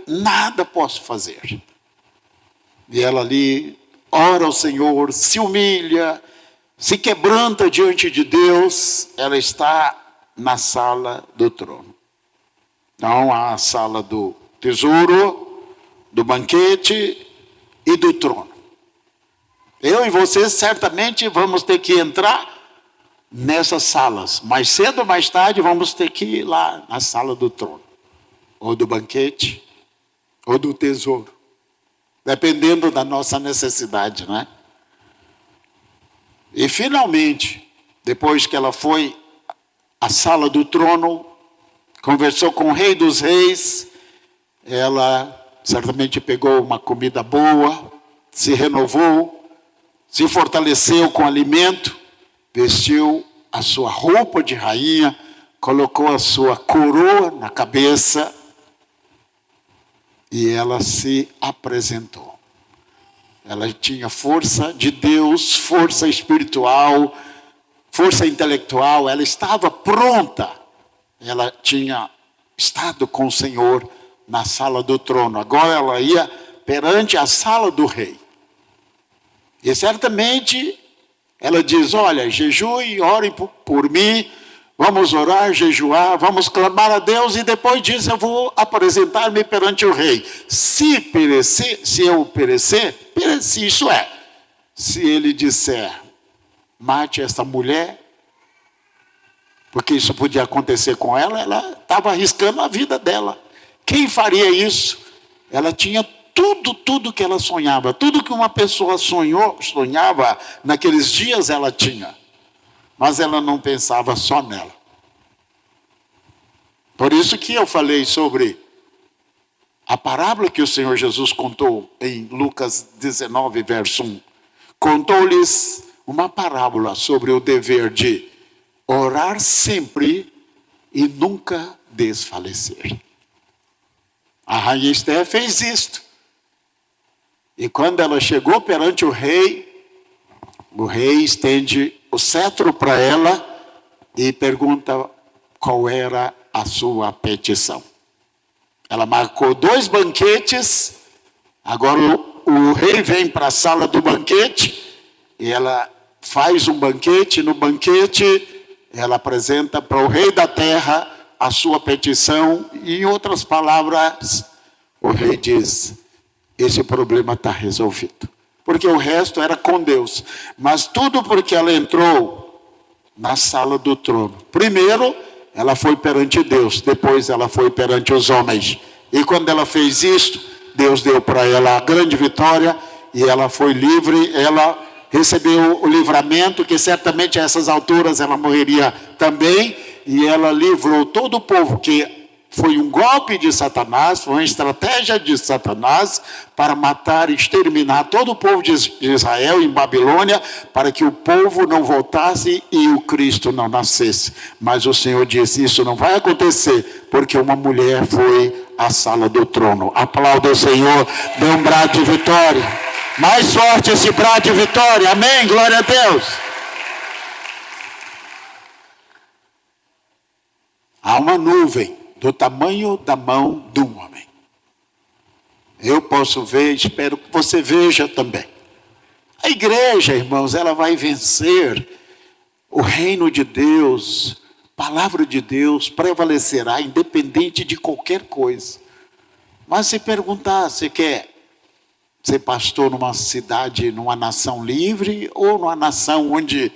nada posso fazer. E ela ali ora ao Senhor, se humilha, se quebranta diante de Deus. Ela está na sala do trono. Então, a sala do tesouro, do banquete e do trono. Eu e você certamente vamos ter que entrar nessas salas. Mais cedo ou mais tarde vamos ter que ir lá na sala do trono. Ou do banquete, ou do tesouro. Dependendo da nossa necessidade, né? E finalmente, depois que ela foi à sala do trono, conversou com o rei dos reis, ela certamente pegou uma comida boa, se renovou, se fortaleceu com alimento, vestiu a sua roupa de rainha, colocou a sua coroa na cabeça e ela se apresentou. Ela tinha força de Deus, força espiritual, força intelectual, ela estava pronta. Ela tinha estado com o Senhor na sala do trono. Agora ela ia perante a sala do rei. E certamente ela diz: olha, jejue, ore por mim, vamos orar, jejuar, vamos clamar a Deus e depois disso eu vou apresentar-me perante o rei. Se eu perecer, pereci, isso é. Se ele disser, mate essa mulher, porque isso podia acontecer com ela, ela estava arriscando a vida dela. Quem faria isso? Ela tinha tudo que ela sonhava, tudo que uma pessoa sonhava naqueles dias ela tinha. Mas ela não pensava só nela. Por isso que eu falei sobre a parábola que o Senhor Jesus contou em Lucas 19, verso 1. Contou-lhes uma parábola sobre o dever de orar sempre e nunca desfalecer. A rainha Esther fez isto. E quando ela chegou perante o rei estende o cetro para ela e pergunta qual era a sua petição. Ela marcou 2 banquetes, agora o rei vem para a sala do banquete, e ela faz um banquete, no banquete ela apresenta para o rei da terra a sua petição, e em outras palavras, o rei diz: esse problema está resolvido. Porque o resto era com Deus. Mas tudo porque ela entrou na sala do trono. Primeiro, ela foi perante Deus. Depois, ela foi perante os homens. E quando ela fez isto, Deus deu para ela a grande vitória. E ela foi livre. Ela recebeu o livramento, que certamente a essas alturas ela morreria também. E ela livrou todo o povo, que foi um golpe de Satanás, foi uma estratégia de Satanás para matar e exterminar todo o povo de Israel em Babilônia, para que o povo não voltasse e o Cristo não nascesse. Mas o Senhor disse: isso não vai acontecer, porque uma mulher foi à sala do trono. Aplauda o Senhor, dê um brado de vitória. Mais forte esse brado de vitória, amém, glória a Deus. Há uma nuvem do tamanho da mão de um homem. Eu posso ver, espero que você veja também. A igreja, irmãos, ela vai vencer. O reino de Deus, a palavra de Deus prevalecerá independente de qualquer coisa. Mas se perguntar, você quer ser pastor numa cidade, numa nação livre, ou numa nação onde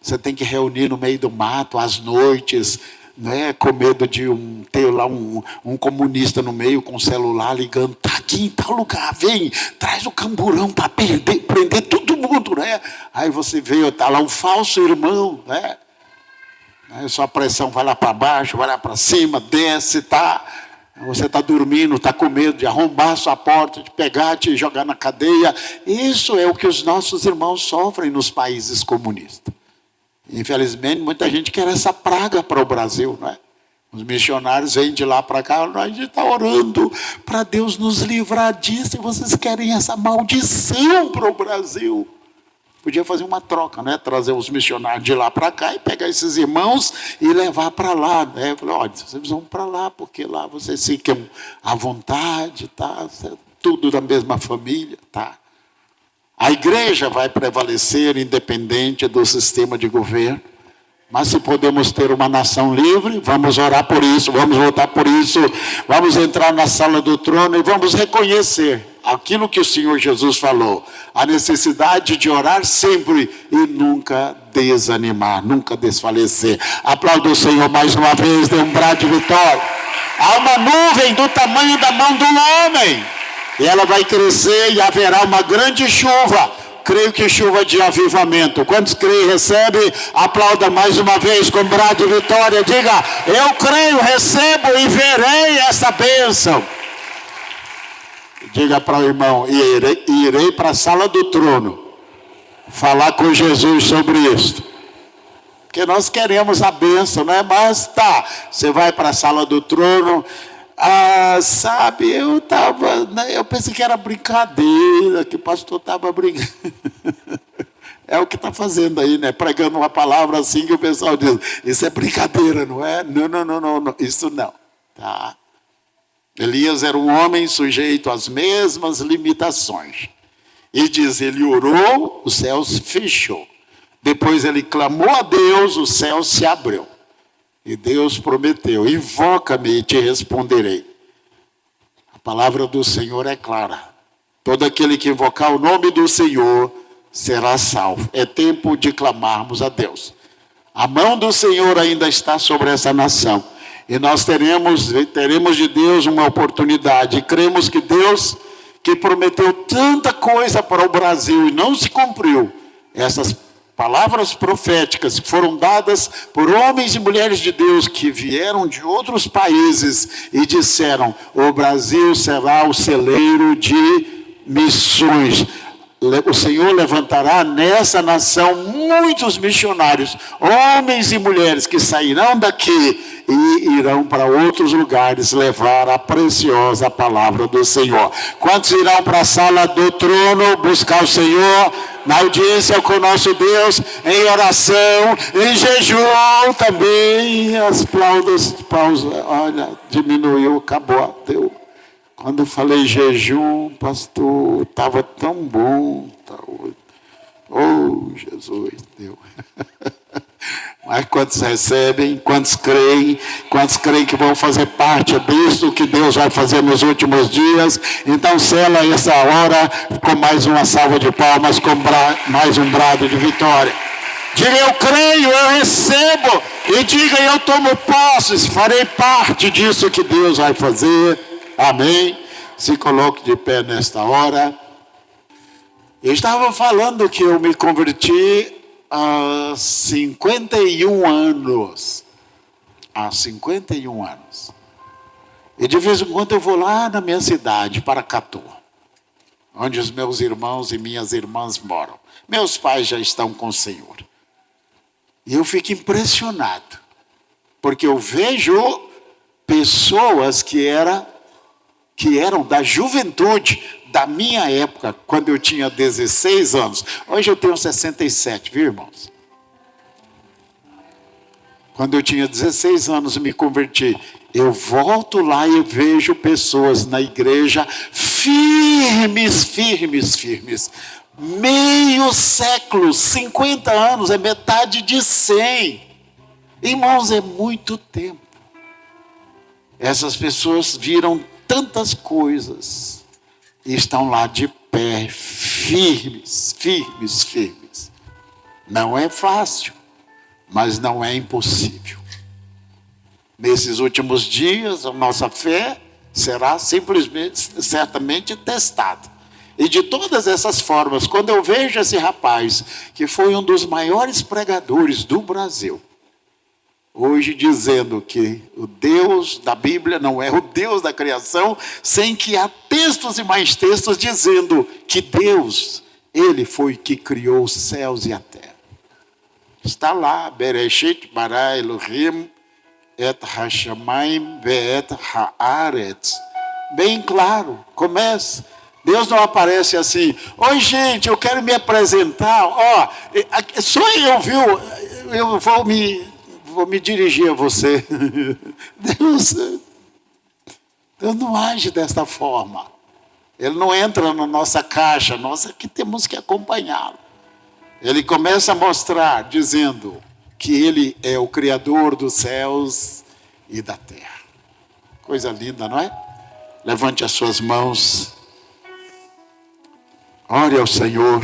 você tem que reunir no meio do mato às noites, né, com medo de ter lá um comunista no meio com o celular ligando: está aqui em tal lugar, vem, traz o camburão para prender todo mundo, né? Aí você vê, está lá um falso irmão, né? Sua pressão vai lá para baixo, vai lá para cima, desce, tá? Você está dormindo, está com medo de arrombar a sua porta, de pegar, te jogar na cadeia. Isso é o que os nossos irmãos sofrem nos países comunistas. Infelizmente, muita gente quer essa praga para o Brasil, não é? Os missionários vêm de lá para cá, a gente está orando para Deus nos livrar disso, e vocês querem essa maldição para o Brasil. Podia fazer uma troca, né? Trazer os missionários de lá para cá e pegar esses irmãos e levar para lá, né? Falei: olha, vocês vão para lá, porque lá vocês ficam à vontade, tá? Tudo da mesma família, tá? A igreja vai prevalecer independente do sistema de governo. Mas se podemos ter uma nação livre, vamos orar por isso, vamos lutar por isso, vamos entrar na sala do trono e vamos reconhecer aquilo que o Senhor Jesus falou, a necessidade de orar sempre e nunca desanimar, nunca desfalecer. Aplauda o Senhor mais uma vez, dê um brado de vitória. Há uma nuvem do tamanho da mão do homem, e ela vai crescer e haverá uma grande chuva. Creio que chuva de avivamento. Quantos creem e recebem? Aplauda mais uma vez com brado de vitória. Diga: eu creio, recebo e verei essa bênção. Diga para o irmão: irei para a sala do trono falar com Jesus sobre isso. Porque nós queremos a bênção, não é? Mas tá, você vai para a sala do trono. Sabe, eu pensei que era brincadeira, que o pastor estava brincando. É o que está fazendo aí, né? Pregando uma palavra assim que o pessoal diz, isso é brincadeira, não é? Não, isso não. Tá? Elias era um homem sujeito às mesmas limitações. E diz, ele orou, o céu se fechou. Depois ele clamou a Deus, o céu se abriu. E Deus prometeu, invoca-me e te responderei. A palavra do Senhor é clara. Todo aquele que invocar o nome do Senhor será salvo. É tempo de clamarmos a Deus. A mão do Senhor ainda está sobre essa nação. E nós teremos de Deus uma oportunidade. E cremos que Deus, que prometeu tanta coisa para o Brasil e não se cumpriu, essas palavras proféticas que foram dadas por homens e mulheres de Deus que vieram de outros países e disseram, o Brasil será o celeiro de missões. O Senhor levantará nessa nação muitos missionários, homens e mulheres que sairão daqui e irão para outros lugares levar a preciosa palavra do Senhor. Quantos irão para a sala do trono buscar o Senhor, na audiência com o nosso Deus, em oração, em jejum também? As pausas, olha, diminuiu, acabou, deu. Quando eu falei jejum, pastor, estava tão bom. Oh, Jesus, deu. Mas quantos recebem, quantos creem que vão fazer parte disso que Deus vai fazer nos últimos dias. Então sela essa hora com mais uma salva de palmas, com mais um brado de vitória. Diga, eu creio, eu recebo. E diga, eu tomo posse, farei parte disso que Deus vai fazer. Amém? Se coloque de pé nesta hora. Eu estava falando que eu me converti há 51 anos. Há 51 anos. E de vez em quando eu vou lá na minha cidade, Paracatu, onde os meus irmãos e minhas irmãs moram. Meus pais já estão com o Senhor. E eu fico impressionado, porque eu vejo pessoas que eram da juventude, da minha época, quando eu tinha 16 anos. Hoje eu tenho 67, viu, irmãos? Quando eu tinha 16 anos me converti. Eu volto lá e vejo pessoas na igreja firmes. Meio século, 50 anos, é metade de 100. Irmãos, é muito tempo. Essas pessoas viram tantas coisas e estão lá de pé, firmes. Não é fácil, mas não é impossível. Nesses últimos dias, a nossa fé será certamente testada. E de todas essas formas, quando eu vejo esse rapaz, que foi um dos maiores pregadores do Brasil, hoje dizendo que o Deus da Bíblia não é o Deus da criação, sem que há textos e mais textos dizendo que Deus, Ele foi que criou os céus e a terra. Está lá, Bereshit bara Elohim et hashamayim ve'et haaretz. Bem claro, começa. Deus não aparece assim, oi gente, eu quero me apresentar, só eu, viu, eu vou me dirigir a você. Deus não age desta forma. Ele não entra na nossa caixa, nós é que temos que acompanhá-lo. Ele começa a mostrar, dizendo que Ele é o Criador dos céus e da terra. Coisa linda, não é? Levante as suas mãos. Ore ao Senhor.